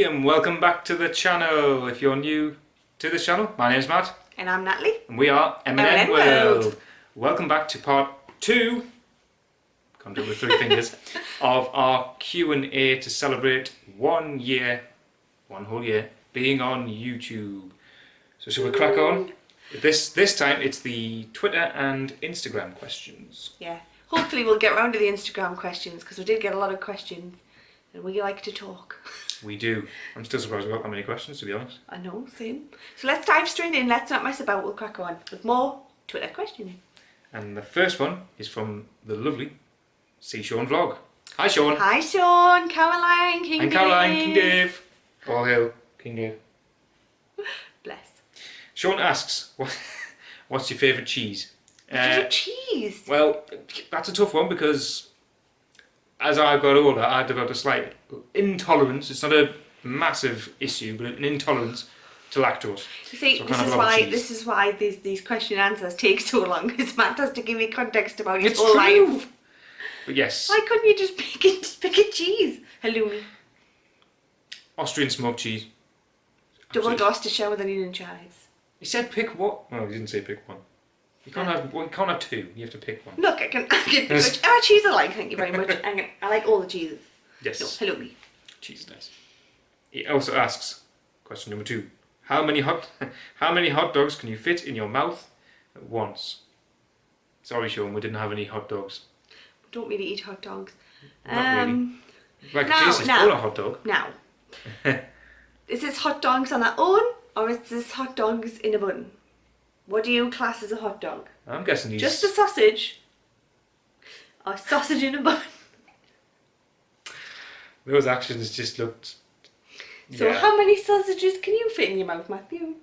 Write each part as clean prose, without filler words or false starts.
and welcome back to the channel. If you're new to this channel, my name's Matt. And I'm Natalie. And we are M&N World. Welcome back to part 2, can't do it with 3 fingers, of our Q&A to celebrate 1 year, 1 whole year, being on YouTube. So shall we crack on? This time it's the Twitter and Instagram questions. Yeah, hopefully we'll get round to the Instagram questions because we did get a lot of questions and we like to talk. We do. I'm still surprised we got that many questions, to be honest. I know, same. So let's dive straight in, let's not mess about, we'll crack on with more Twitter questions. And the first one is from the lovely See Sean Vlog. Hi Sean. Hi Sean, Caroline, King Dave. And Caroline, King Dave. All hail, King Dave. Bless. Sean asks, what's your favourite cheese? Favourite cheese? Well, that's a tough one because as I got older, I developed a slight intolerance. It's not a massive issue, but an intolerance to lactose. You see, so this is why these question answers take so long, because Matt has to give me context about his it's whole true. life. But yes. Why couldn't you just pick a cheese? Halloumi. Austrian smoked cheese. Double Gloucestershire with onion and chives. He said pick what? No, he didn't say pick one. You can't have. Well, you can't have 2. You have to pick one. Look, I can pick which cheese I like. Thank you very much. I like all the cheeses. Yes. No, halloumi. Cheese is nice. He also asks, question number 2: How many hot dogs can you fit in your mouth at once? Sorry, Sean, we didn't have any hot dogs. Don't really eat hot dogs. Not really. Like a tasty spoon of hot dog. Now, is this hot dogs on their own, or is this hot dogs in a bun? What do you class as a hot dog? I'm guessing he's... Just a sausage, or sausage in a bun? Those actions just looked... So how many sausages can you fit in your mouth, Matthew?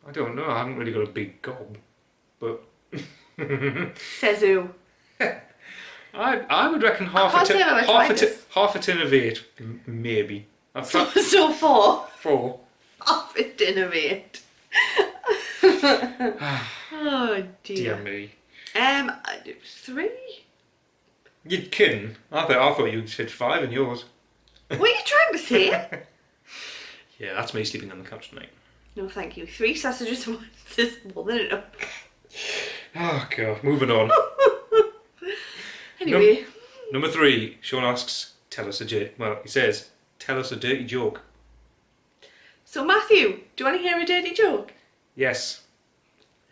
I don't know, I haven't really got a big gob, but... Says who? I would reckon half a tin of 8, maybe. So 4? 4. Half a tin of 8. Oh dear. Dear me. 3? You'd kidding? I thought you'd fit 5 in yours. What are you trying to say? Yeah, that's me sleeping on the couch tonight. No, thank you. 3 sausages once is more than enough. Oh god, moving on. Anyway. Number 3, Sean asks, tell us a dirty joke. So Matthew, do you want to hear a dirty joke? Yes.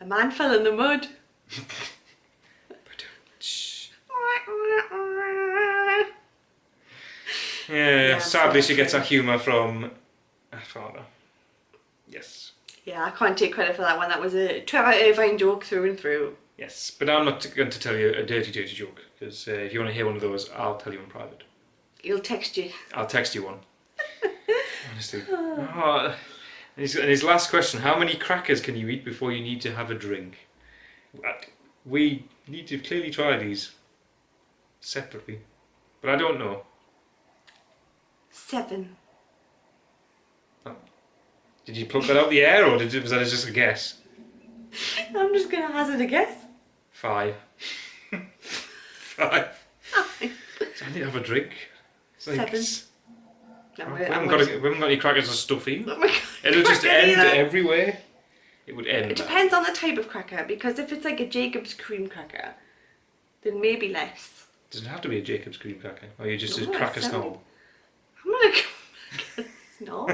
A man fell in the mud. Yeah, sadly she gets her humour from her father. Yes. Yeah, I can't take credit for that one. That was a Trevor Irvine joke through and through. Yes, but I'm not going to tell you a dirty joke, because if you want to hear one of those, I'll tell you in private. He'll text you. I'll text you one. Honestly. Oh. And his last question, how many crackers can you eat before you need to have a drink? We need to clearly try these separately, but I don't know. 7. Oh. Did you pluck that out of the air, or was that just a guess? I'm just going to hazard a guess. 5. 5. So I need to have a drink. It's like 7. we haven't got any crackers or stuffy. Oh, it'll just end everywhere. It would end. It depends on the type of cracker, because if it's like a Jacob's cream cracker, then maybe less. Does it have to be a Jacob's cream cracker? Or are you just a cracker snob? I'm not a cracker snob.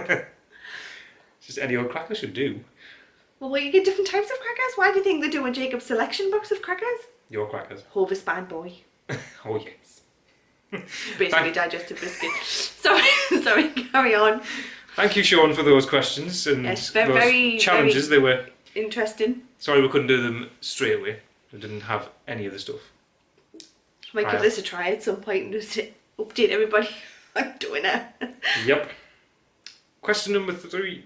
Just any old cracker should do. Well, you get different types of crackers. Why do you think they do a Jacob's selection box of crackers? Your crackers. Hovis Bad Boy. Oh yes. Basically digestive biscuit. Sorry, carry on. Thank you, Sean, for those questions and yes, those challenges. They were interesting. Sorry we couldn't do them straight away. We didn't have any of the stuff. Might give this a try at some point and just update everybody on doing it. Yep. Question number 3.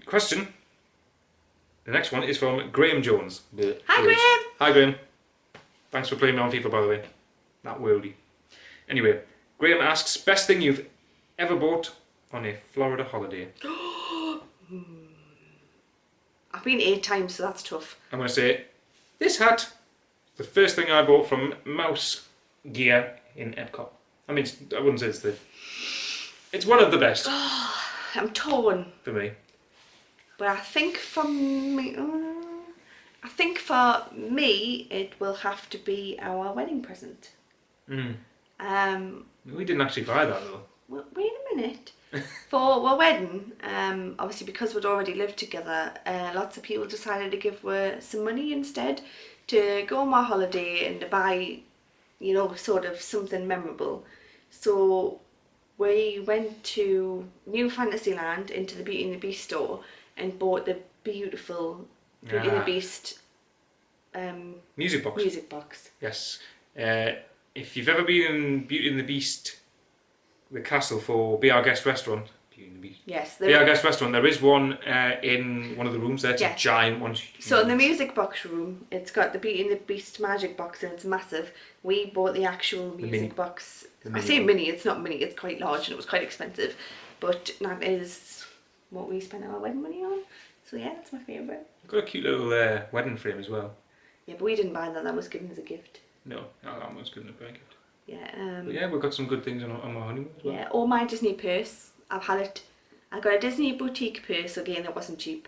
The next one is from Graham Jones. Hi, Graham. Hi, Graham. Thanks for playing me on FIFA, by the way. That worldy. Anyway, Graham asks, best thing you've ever bought on a Florida holiday? I've been 8 times, so that's tough. I'm going to say, this hat, the first thing I bought from Mouse Gear in Epcot. I mean, I wouldn't say it's one of the best. I'm torn. For me. But I think for me, it will have to be our wedding present. Mm. Um, We didn't actually buy that though. well, wait a minute. For our wedding, obviously because we'd already lived together, lots of people decided to give some money instead to go on our holiday and to buy, you know, sort of something memorable. So we went to New Fantasyland into the Beauty and the Beast store and bought the beautiful Beauty and the Beast music box. music box. Yes. If you've ever been in Beauty and the Beast, the castle for Be Our Guest restaurant, Beauty and the Beast. Yes. Be Our Guest restaurant, there is one in one of the rooms there. It's Yeah. a giant one. So in the music box room, it's got the Beauty and the Beast magic box and it's massive. We bought the actual music box. I say mini, it's not mini, it's quite large and it was quite expensive. But that is what we spent our wedding money on. So yeah, that's my favourite. Got a cute little wedding frame as well. Yeah, but we didn't buy that, that was given as a gift. No, that was given as a gift. Yeah. But yeah, we've got some good things on our honeymoon as well. Yeah, or my Disney purse. I've had it. I got a Disney boutique purse again. That wasn't cheap.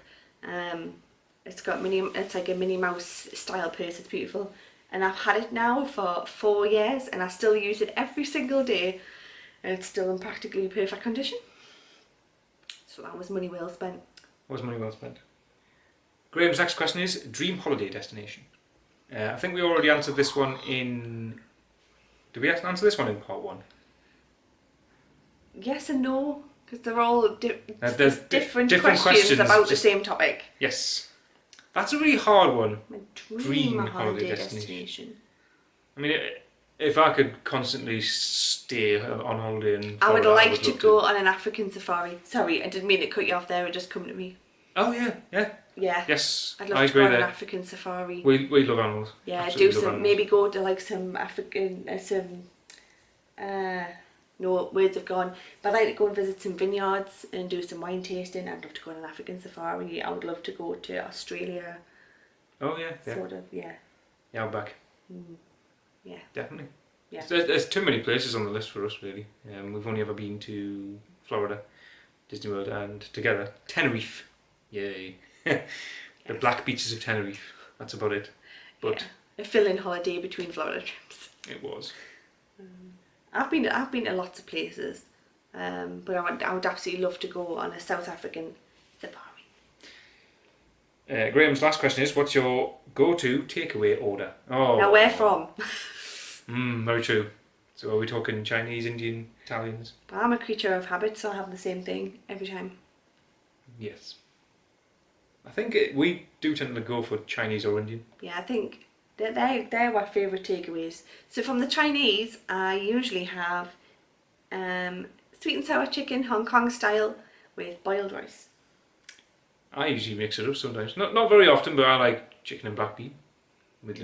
It's got it's like a Minnie Mouse style purse. It's beautiful, and I've had it now for 4 years, and I still use it every single day, and it's still in practically perfect condition. So that was money well spent. Was money well spent. Graham's next question is dream holiday destination. I think we already answered this one in. Did we answer this one in part 1? Yes and no, because they're all there's different questions about the same topic. Yes. That's a really hard one. My dream holiday destination. I mean, if I could constantly stay on holiday in Florida, I would like to go on an African safari. Sorry, I didn't mean to cut you off there, it just come to me. Oh yeah, yeah. Yeah. Yes, I'd love to go on an African safari. We love animals. Yeah, Absolutely do some, animals. maybe go to like some African, no, words have gone, but I'd like to go and visit some vineyards and do some wine tasting. I'd love to go on an African safari. I would love to go to Australia. Oh yeah, yeah. Sort of, yeah. Yeah, outback. Yeah. Definitely. Yeah. There's too many places on the list for us really. We've only ever been to Florida, Disney World, and together Tenerife. Yay. The black beaches of Tenerife. That's about it. But yeah. A fill-in holiday between Florida trips. It was. I've been to lots of places, but I would absolutely love to go on a South African safari. Graham's last question is, what's your go-to takeaway order? Oh. Now where from? Very true. So are we talking Chinese, Indian, Italians? I'm a creature of habit, so I have the same thing every time. Yes. I think we do tend to go for Chinese or Indian. Yeah, I think they're our favourite takeaways. So from the Chinese, I usually have sweet and sour chicken, Hong Kong style, with boiled rice. I usually mix it up sometimes. Not very often, but I like chicken and black bean,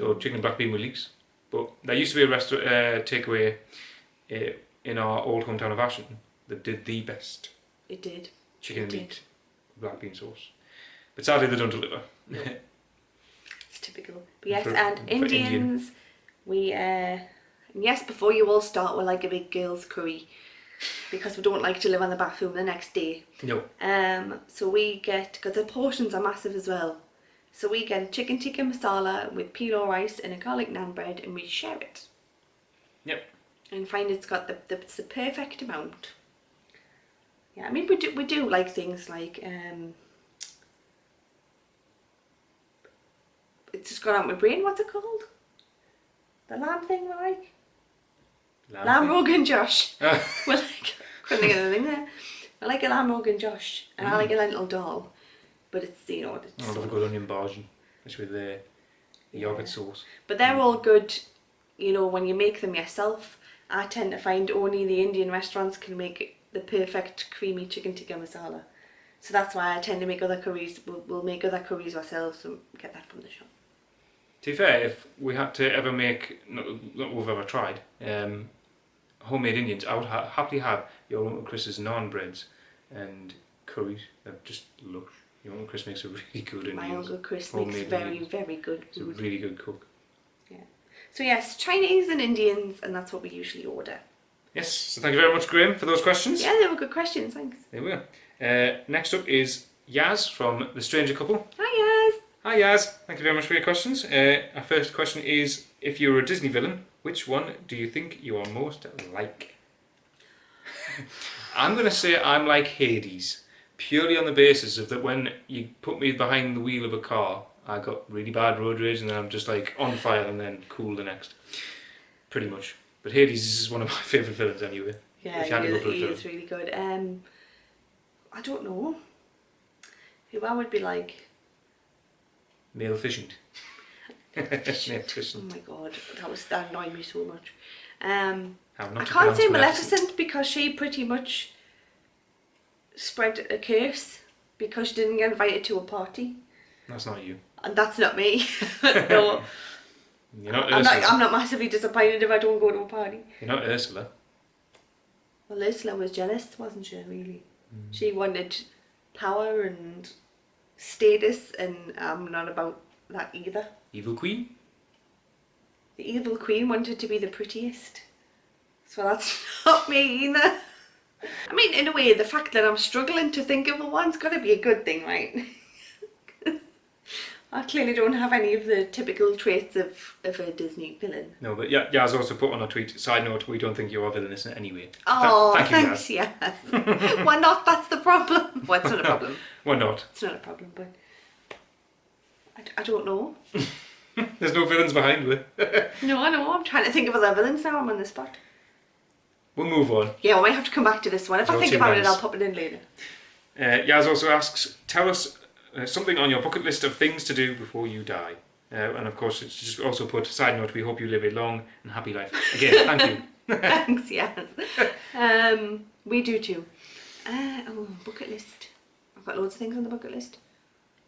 or chicken and black bean with leeks. But there used to be a takeaway in our old hometown of Ashton that did the best. It did. Chicken and leeks, black bean sauce. But sadly, they don't deliver. No. It's typical. But yes, and Indians, we yes, before you all start, we're like a big girls' curry because we don't like to live on the bathroom the next day. No. So we get, because the portions are massive as well. So we get chicken tikka masala with pilau rice and a garlic naan bread, and we share it. Yep. And find it's got the perfect amount. Yeah, I mean we do like things like it's just gone out of my brain. What's it called? The lamb thing we like. Lamb Rogan Josh. We like. Couldn't think of the thing there. I like a lamb Rogan Josh, and I like a lentil dal, but it's I love a good onion bhaji, especially with the yogurt sauce. But they're all good, when you make them yourself. I tend to find only the Indian restaurants can make the perfect creamy chicken tikka masala. So that's why I tend to make other curries. We'll make other curries ourselves and get that from the shop. To be fair, if we had to ever make, not we've ever tried, homemade Indians, I would happily have your Uncle Chris's naan breads and curries. They're just lush. Your Uncle Chris makes a really good Indian. My Uncle Chris makes very, very good food. He's a really good cook. Yeah. So yes, Chinese and Indians, and that's what we usually order. Yes, so thank you very much, Graham, for those questions. Yeah, they were good questions, thanks. They were. Next up is Yaz from The Stranger Couple. Hi, Yaz. Hi Yaz, thank you very much for your questions. Our first question is, if you were a Disney villain, which one do you think you are most like? I'm going to say I'm like Hades, purely on the basis of that when you put me behind the wheel of a car, I got really bad road rage and then I'm just like on fire and then cool the next. Pretty much. But Hades is one of my favourite villains anyway. Yeah, if you had to go for a he villain. is really good. I don't know who I would be like. Male efficient. Male Oh efficient. my god, that annoyed me so much. I I can't say Maleficent because she pretty much spread a curse because she didn't get invited to a party. That's not you. And that's not me. No. You're not Ursula. I'm not massively disappointed if I don't go to a party. You're not Ursula. Well, Ursula was jealous, wasn't she, really? She wanted power and status, and I'm not about that either. Evil Queen? The evil queen wanted to be the prettiest. So that's not me either. I mean, in a way, the fact that I'm struggling to think of a one's got to be a good thing, right? I clearly don't have any of the typical traits of a Disney villain. No, but Yaz also put on a tweet, side note, we don't think you are villainous in any way. Oh, Thank you, thanks, Yaz. yes. Why not? That's the problem. Well, it's not a problem. Why not? It's not a problem, but I don't know. There's no villains behind it. No, I know. I'm trying to think of other villains now. I'm on the spot. We'll move on. Yeah, we might have to come back to this one. If I think about it, I'll pop it in later. Yaz also asks, tell us something on your bucket list of things to do before you die. And of course, it's just also put, side note, we hope you live a long and happy life. Again, thank you. Thanks, yes. We do too. Bucket list. I've got loads of things on the bucket list.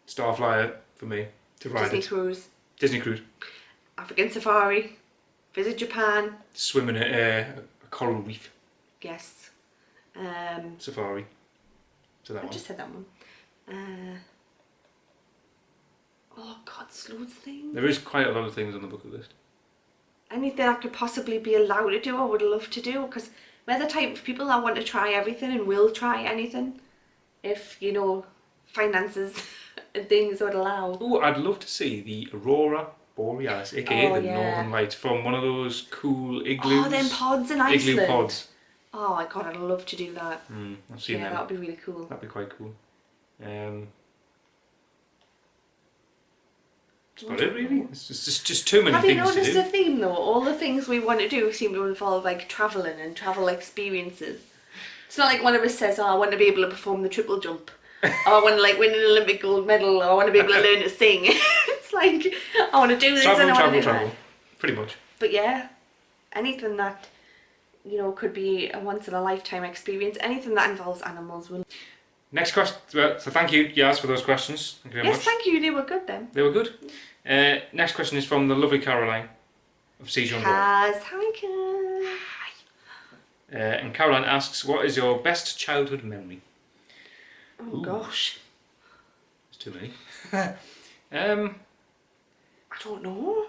Starflyer for me, to ride Disney cruise. Disney cruise. African safari. Visit Japan. Swim in a coral reef. Yes. Safari. So that I one. just said that one. Oh God, there's loads of things. There is quite a lot of things on the bucket list. Anything I could possibly be allowed to do, I would love to do, because we're the type of people that want to try everything and will try anything if, you know, finances and things would allow. Oh, I'd love to see the Aurora Borealis, aka the Northern Lights, from one of those cool igloos. Oh, them pods in Iceland. Igloo pods. Oh my God, I'd love to do that. I've seen them. Yeah, that would be really cool. That'd be quite cool. That's about it, really. It's just too many Have things you to noticed do. a theme though? All the things we want to do seem to involve like travelling and travel experiences. It's not like one of us says, oh, I want to be able to perform the triple jump. Or I want to like win an Olympic gold medal. Or I want to be able to learn to sing. It's like, I want to do this and I want to do that. Pretty much. But yeah, anything that, you know, could be a once in a lifetime experience, anything that involves animals will. Next question. So thank you, Yaz, for those questions. Thank you very much. Yes, thank you. They were good then. They were good. Next question is from the lovely Caroline of Season Hi, Kaz. and Caroline asks, what is your best childhood memory? Oh gosh. There's too many. I don't know.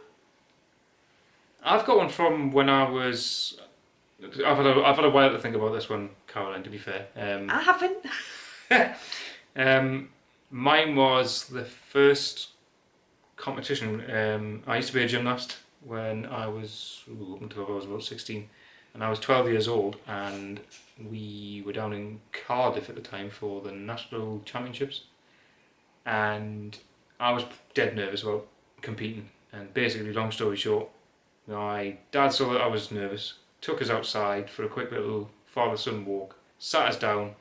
I've got one from when I was... I've had a while to think about this one, Caroline, to be fair. I haven't. Mine was the first competition. I used to be a gymnast when I was, up until I was about 16. And I was 12 years old, and we were down in Cardiff at the time for the National Championships. And I was dead nervous about competing. And basically, long story short, my dad saw that I was nervous, took us outside for a quick little father-son walk, sat us down,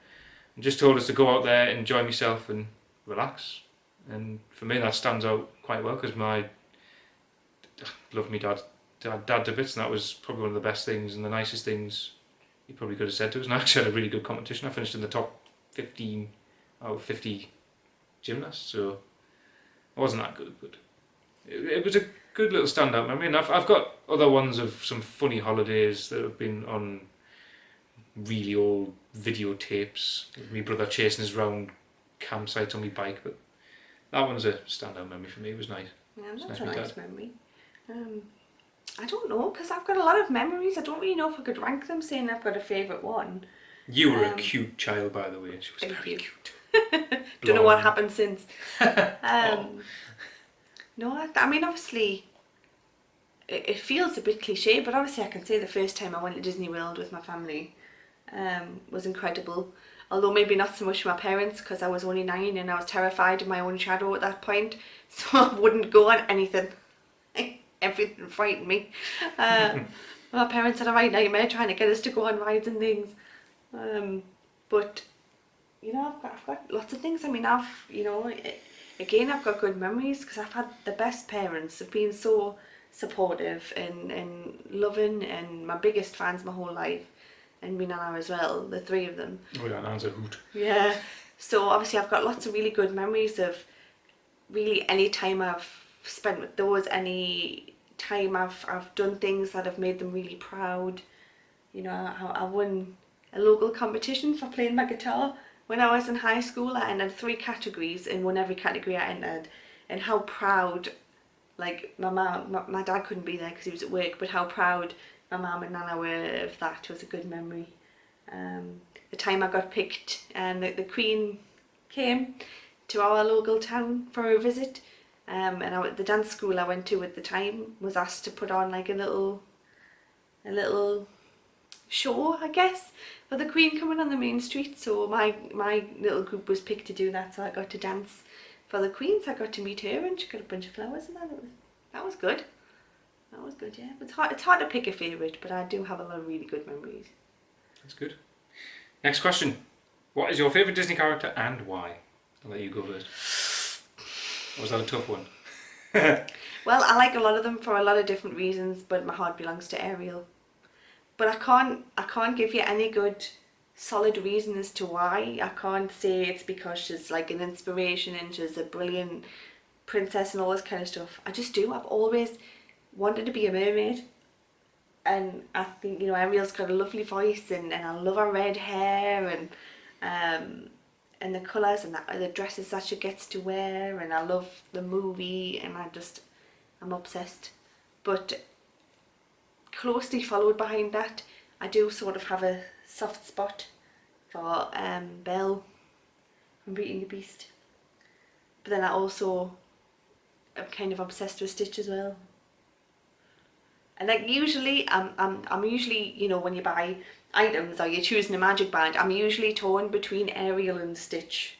and just told us to go out there, enjoy myself and relax. And for me that stands out quite well, because I love my dad to bits, and that was probably one of the best things and the nicest things he probably could have said to us. And I actually had a really good competition. I finished in the top 15 out of 50 gymnasts, so I wasn't that good, but it was a good little standout memory. And I've got other ones of some funny holidays that have been on really old videotapes. My brother chasing us around campsites on my bike, but that one's a standout memory for me. It was nice. Yeah, that's a nice memory. I don't know, because I've got a lot of memories. I don't really know if I could rank them, saying I've got a favourite one. You were a cute child, by the way. She was Thank very you. cute. Don't know what Blonde. happened since. No, I mean, obviously, it feels a bit cliche, but obviously I can say the first time I went to Disney World with my family was incredible. Although maybe not so much my parents, because I was only 9 and I was terrified of my own shadow at that point, so I wouldn't go on anything. Everything frightened me. My parents had a right nightmare trying to get us to go on rides and things. But you know, I've got lots of things. I mean, again, I've got good memories because I've had the best parents. They've been so supportive and loving, and my biggest fans my whole life, and me Nana as well, the three of them. Oh yeah, Nana's a hoot. Yeah. So obviously I've got lots of really good memories of really any time I've spent with those, any time I've done things that have made them really proud. You know, I won a local competition for playing my guitar. When I was in high school, I entered 3 categories and won every category I entered. And how proud, like my dad couldn't be there because he was at work, but how proud my mum and Nana were of that was a good memory. The time I got picked and the Queen came to our local town for a visit, and the dance school I went to at the time was asked to put on like a little show, I guess, for the Queen coming on the main street. So my little group was picked to do that, so I got to dance for the Queen. So I got to meet her, and she got a bunch of flowers, and that was good. That was good, yeah. It's hard to pick a favourite, but I do have a lot of really good memories. That's good. Next question. What is your favourite Disney character and why? I'll let you go first. Or was that a tough one? Well, I like a lot of them for a lot of different reasons, but my heart belongs to Ariel. But I can't give you any good solid reason as to why. I can't say it's because she's like an inspiration and she's a brilliant princess and all this kind of stuff. I just do. I've always wanted to be a mermaid. And I think, you know, Ariel's got a lovely voice, and I love her red hair and the colours and the dresses that she gets to wear, and I love the movie, and I'm obsessed. But closely followed behind that, I do sort of have a soft spot for Belle from Beauty and the Beast. But then I also am kind of obsessed with Stitch as well. And like usually, I'm usually, you know, when you buy items or you're choosing a magic band, I'm usually torn between Ariel and Stitch.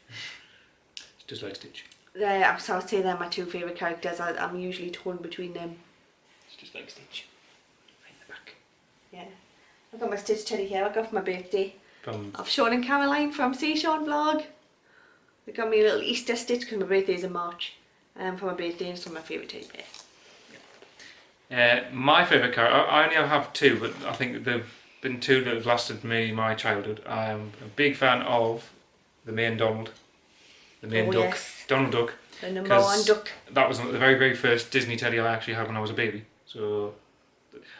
It's just like Stitch. Yeah, so I'd say they're my 2 favourite characters. I'm usually torn between them. It's just like Stitch. Right in the back. Yeah. I've got my Stitch teddy here I got for my birthday. From Of Sean and Caroline from See Sean Vlog. They got me a little Easter Stitch because my birthday's in March. For my birthday, and it's one of my favourite teddy bears. my favourite character, I only have 2, but I think they've been 2 that have lasted me my childhood. I'm a big fan of the main Donald, the main duck, Yes. Donald Duck. The number 1 duck. That was the very, very first Disney teddy I actually had when I was a baby. So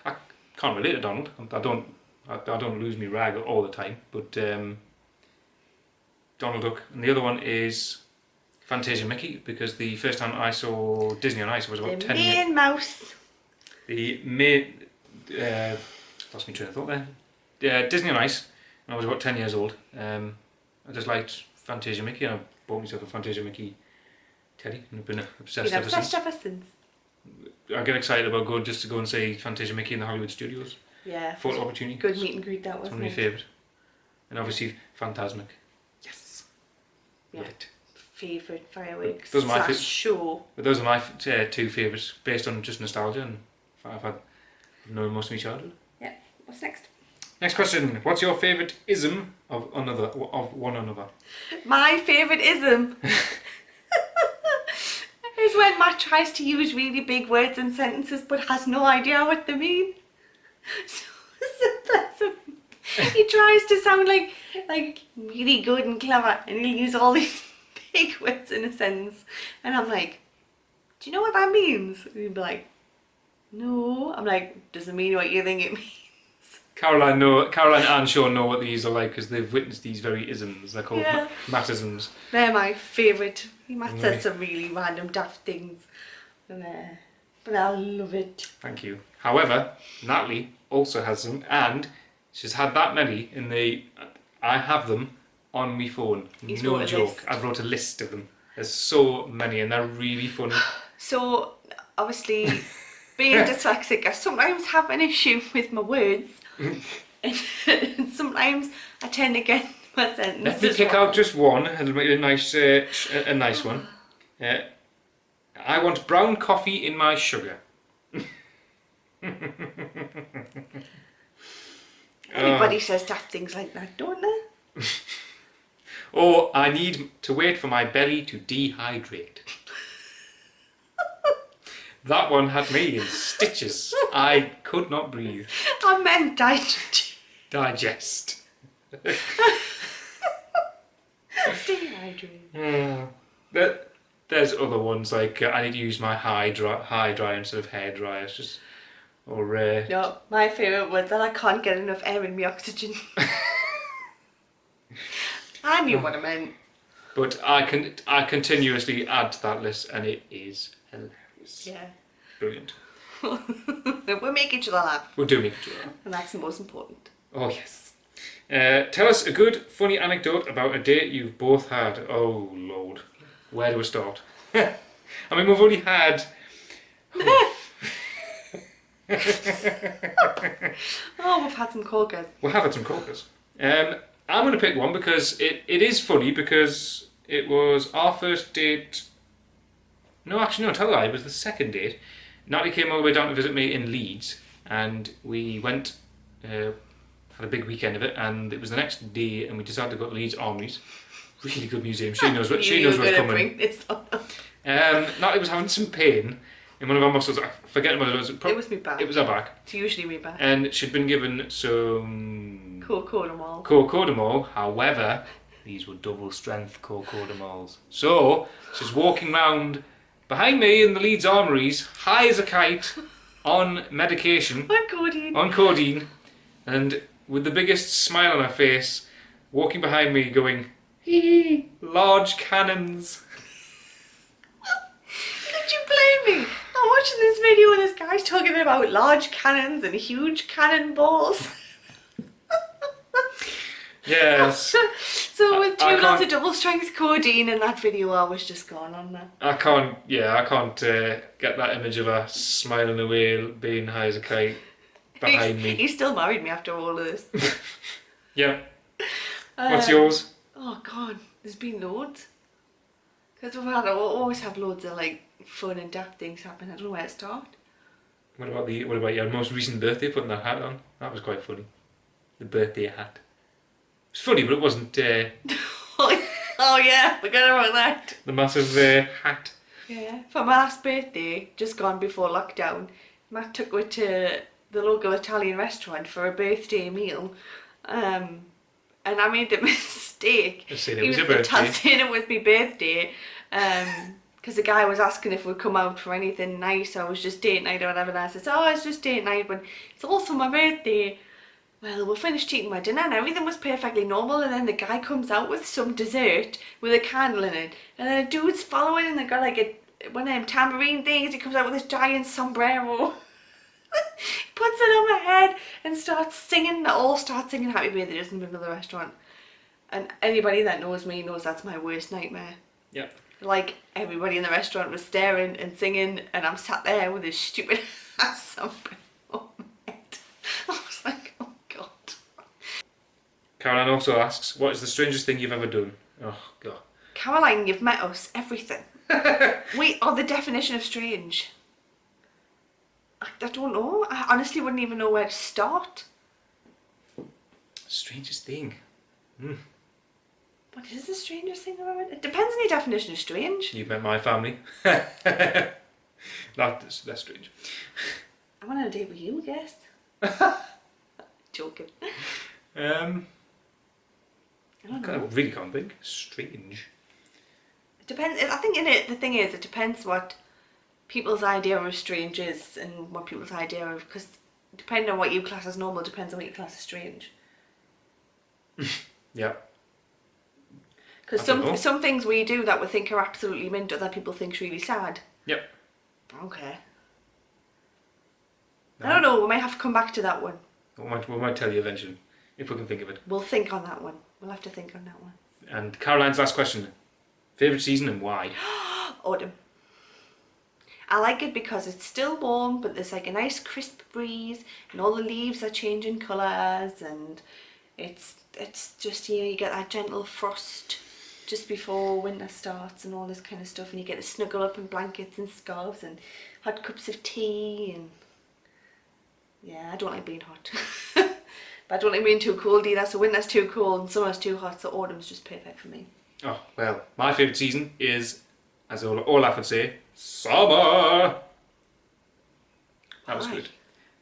I can't relate to Donald. I don't lose me rag all the time, but Donald Duck. And the other one is Fantasia Mickey, because the first time I saw Disney on Ice was about 10 years. The main mouse. The main lost my train of thought there. Disney on Ice, and I was about 10 years old. I just liked Fantasia Mickey, and I bought myself a Fantasia Mickey teddy, and I've been obsessed ever since. I get excited about going just to go and see Fantasia Mickey in the Hollywood Studios. Yeah. Photo opportunity. Good meet and greet that was. It's one of my favourite. And obviously Phantasmic. Yes. Yeah. Love it. Favourite fireworks. Those are my show. But those are my 2 favourites based on just nostalgia, and I've known most of my childhood. Yeah. What's next? Next question. What's your favourite ism of one another? My favourite ism is when Matt tries to use really big words and sentences but has no idea what they mean. So bless him. He tries to sound like really good and clever, and he'll use all these big words in a sentence, and I'm like, do you know what that means? And he'd be like, no. I'm like, doesn't mean what you think it means. Caroline and Sean know what these are like because they've witnessed these very isms. They're called Mattisms. They're my favourite. Matt says some really random daft things, but I love it. Thank you. However, Natalie also has some, and she's had that many in the I have them on my phone. He's No wrote a joke. list. I've wrote a list of them. There's so many and they're really funny. So, obviously, being dyslexic, I sometimes have an issue with my words. And sometimes I tend to get my sentences Let me pick wrong. out just one. It'll make a nice, a nice one. I want brown coffee in my sugar. Everybody says daft things like that, don't they? Or I need to wait for my belly to dehydrate. That one had me in stitches. I could not breathe. I meant Digest. dehydrate. There's other ones like I need to use my high dry instead of hair dryer. It's just No, my favourite was that I can't get enough air in my oxygen. I knew what I meant. But I continuously add to that list and it is hilarious. Yeah. Brilliant. We'll make each other laugh. We'll do make it laugh. And that's the most important. Oh yes. Tell us a good, funny anecdote about a date you've both had. Oh Lord, where do we start? I mean, we've only had. Oh, we've had some corkers. We have had some corkers. I'm going to pick one because it is funny because it was our first date. No, actually, no, tell a lie. It was the second date. Natalie came all the way down to visit me in Leeds, and we went. Had a big weekend of it, and it was the next day, and we decided to go to Leeds Armories. Really good museum. She knows what she knows what's coming. Natalie was having some pain in one of our muscles. I forget what it was. It was me back. It was her back. It's usually me back. And she'd been given some Cocodamol. However, these were double strength cocodamols. So she's walking round behind me in the Leeds Armories, high as a kite, on medication. On codeine. And with the biggest smile on her face, walking behind me going, hee hee, large cannons. Did you blame me? I'm watching this video and this guy's talking about large cannons and huge cannonballs. Yes. So with two lots of double strength codeine in that video, I was just going on there. I can't get that image of her smiling away, being high as a kite behind me. He still married me after all of this. Yeah. What's yours? Oh God, there's been loads. Because we'll always have loads of like fun and daft things happen. I don't know where to start. What about your most recent birthday? Putting that hat on. That was quite funny. The birthday hat. It's funny, but it wasn't. Oh yeah, forgot about that. The massive hat. Yeah, for my last birthday, just gone before lockdown, Matt took me to the local Italian restaurant for a birthday meal, and I made the mistake. Saying it was your birthday. Saying it was my birthday, because the guy was asking if we'd come out for anything nice. I was just date night or whatever, and I said, "Oh, it's just date night, but it's also my birthday." Well, we finished eating my dinner and everything was perfectly normal, and then the guy comes out with some dessert with a candle in it, and then a dude's following and they got like one of them tambourine things. He comes out with this giant sombrero. He puts it on my head and starts singing. They all start singing Happy Birthday just in the middle of the restaurant. And anybody that knows me knows that's my worst nightmare. Yep. Like, everybody in the restaurant was staring and singing, and I'm sat there with this stupid ass sombrero on my head. I was like, oh God. Caroline also asks, what is the strangest thing you've ever done? Oh God. Caroline, you've met us. Everything. We are the definition of strange. I don't know. I honestly wouldn't even know where to start. Strangest thing. What is the strangest thing I've ever done? It depends on your definition of strange. You've met my family. That's strange. I went on a date with you, I guess. Joking. I don't know. really can't think. Strange. It depends. I think the thing is, it depends what people's idea of strange is and what people's idea of, because depending on what you class as normal depends on what you class as strange. Yeah. Because some things we do that we think are absolutely mint, other people think's really sad. Yep. Okay. No. I don't know. We might have to come back to that one. We might tell you eventually. if we can think of it. We'll think on that one. We'll have to think on that one. And Caroline's last question. Favourite season and why? Autumn. I like it because it's still warm, but there's like a nice crisp breeze, and all the leaves are changing colours, and it's just, you know, you get that gentle frost just before winter starts and all this kind of stuff, and you get to snuggle up in blankets and scarves and hot cups of tea, and yeah, I don't like being hot. But I don't like being too cold either, so winter's too cold and summer's too hot, so autumn's just perfect for me. Oh, well, my favourite season is, as Olaf would say, summer. That was Why? good.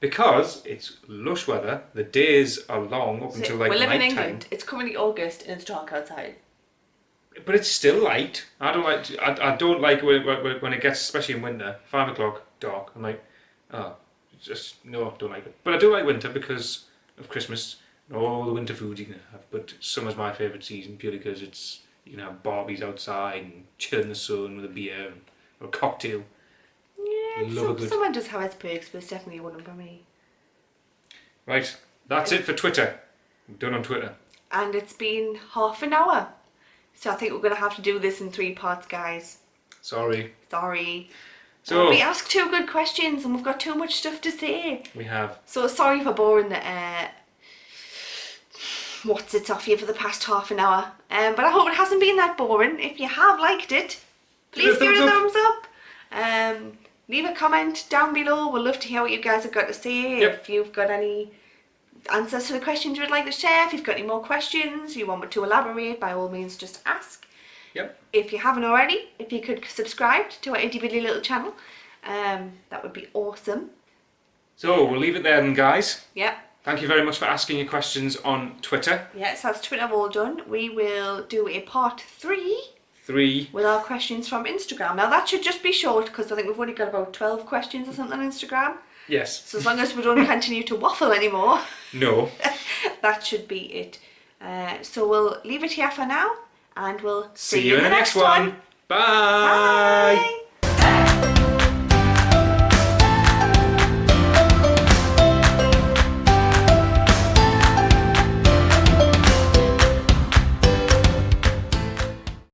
Because it's lush weather, the days are long up until like we live in night time. England, it's currently August and it's dark outside. But it's still light. I don't like when it gets, especially in winter, 5 o'clock, dark. I'm like, oh, just no, don't like it. But I do like winter because of Christmas and all the winter food you can have. But summer's my favourite season purely because it's, you can have barbies outside and chill in the sun with a beer or a cocktail. Yeah, summer does have its perks, but it's definitely one for me. Right, that's it for Twitter. I'm done on Twitter. And it's been half an hour. So I think we're going to have to do this in 3 parts, guys. Sorry. So we asked 2 good questions and we've got too much stuff to say. We have. So sorry for boring the what's it off you for the past half an hour. But I hope it hasn't been that boring. If you have liked it, please give it a thumbs up. Leave a comment down below. We'd love to hear what you guys have got to say. Yep. If you've got any answers to the questions you would like to share, if you've got any more questions you want me to elaborate, by all means just ask. Yep. If you haven't already, if you could subscribe to our itty bitty little channel, that would be awesome. So we'll leave it there then, guys. Yep. Thank you very much for asking your questions on Twitter. Yes, that's Twitter all done. We will do a part 3 with our questions from Instagram. Now that should just be short because I think we've only got about 12 questions or something on Instagram. Yes. So as long as we don't continue to waffle anymore, No. that should be it. So we'll leave it here for now, and we'll See you in the next one. Bye. Bye.